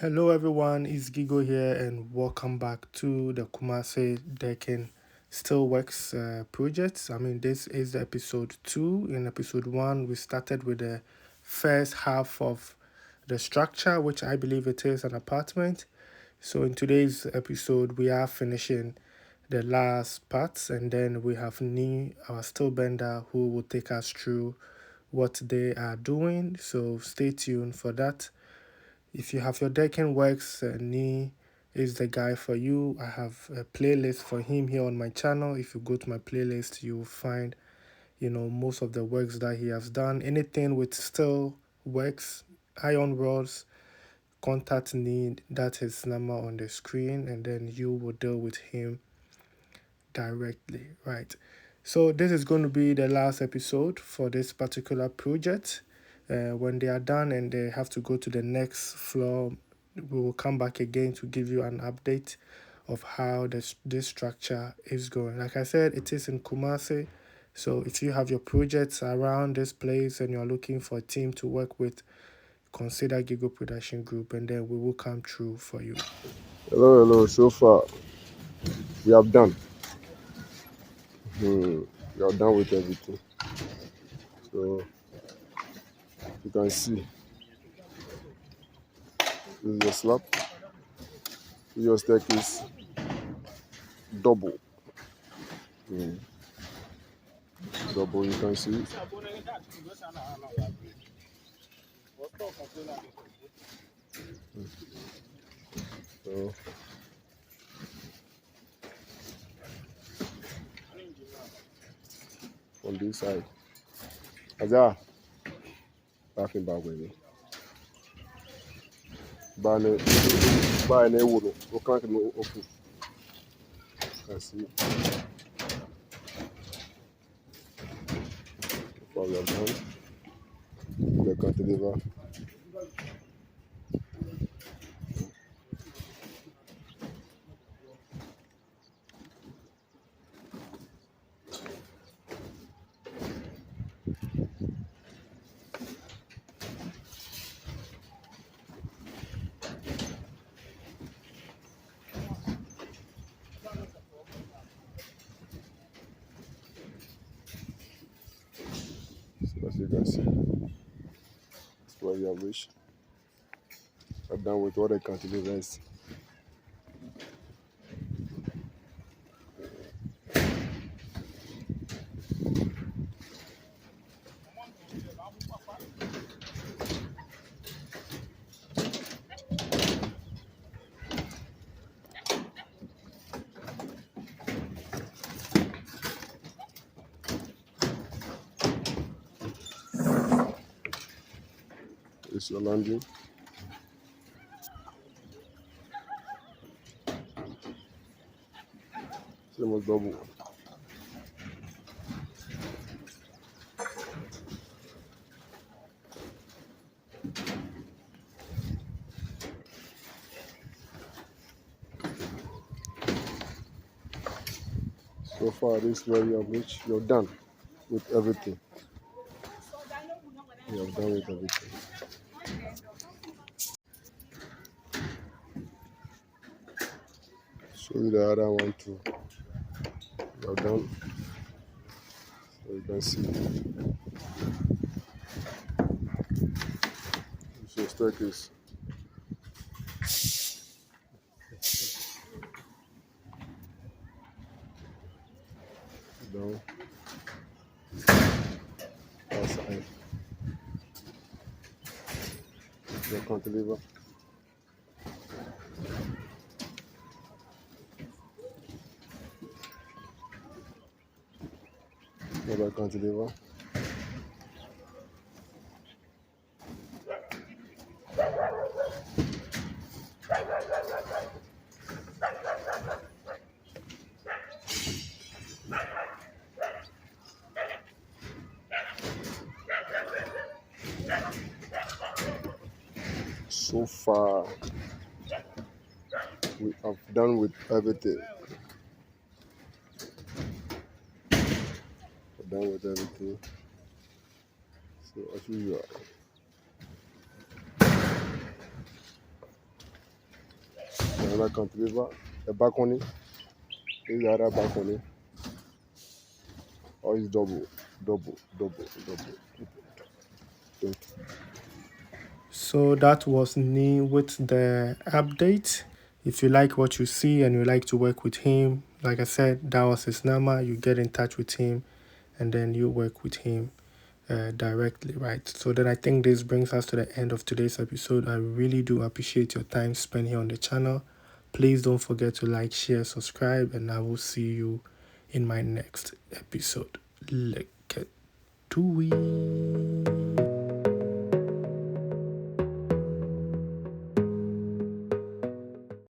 Hello everyone, it's Gigo here and welcome back to the Kumasi Decking Steelworks project. This is episode 2. In episode 1, we started with the first half of the structure, which I believe it is an apartment. So in today's episode, we are finishing the last parts, and then we have Nee, our steel bender, who will take us through what they are doing. So stay tuned for that. If you have your decking works, Nee is the guy for you. I have a playlist for him here on my channel. If you go to my playlist, you'll find, most of the works that he has done. Anything with steel works, iron rods, contact Nee. That's his number on the screen, and then you will deal with him directly, right? So this is going to be the last episode for this particular project. When they are done and they have to go to the next floor, we will come back again to give you an update of how this structure is going. Like I said, it is in Kumasi. So if you have your projects around this place and you're looking for a team to work with, consider Gigo Production Group, and then we will come through for you. Hello. So far, we have done. We are done with everything. So you can see this is a slab. Your staircase double. Double. You can see. So on this side, Aza, laughing back with me. Buy an wood. We can't open. You can see. So we are done. The cantilever. So as you can see, that's where we have reached. I'm done with all the cantilevers. It's your landing. Same as double. So far, this is where you have reached. You're done with everything. You have done with everything. Show you the other one too. You have done. So you can see. It's your staircase. Down. Outside. Your cantilever. Another cantilever. So far, we have done with everything. We're done with everything. So as usual, another cantilever, a balcony. This is the other balcony. Or it's double. Don't. So that was Nee with the update. If you like what you see and you like to work with him, like I said, that was his number. You get in touch with him and then you work with him directly, right? So then I think this brings us to the end of today's episode. I really do appreciate your time spent here on the channel. Please don't forget to like, share, subscribe, and I will see you in my next episode. Like, to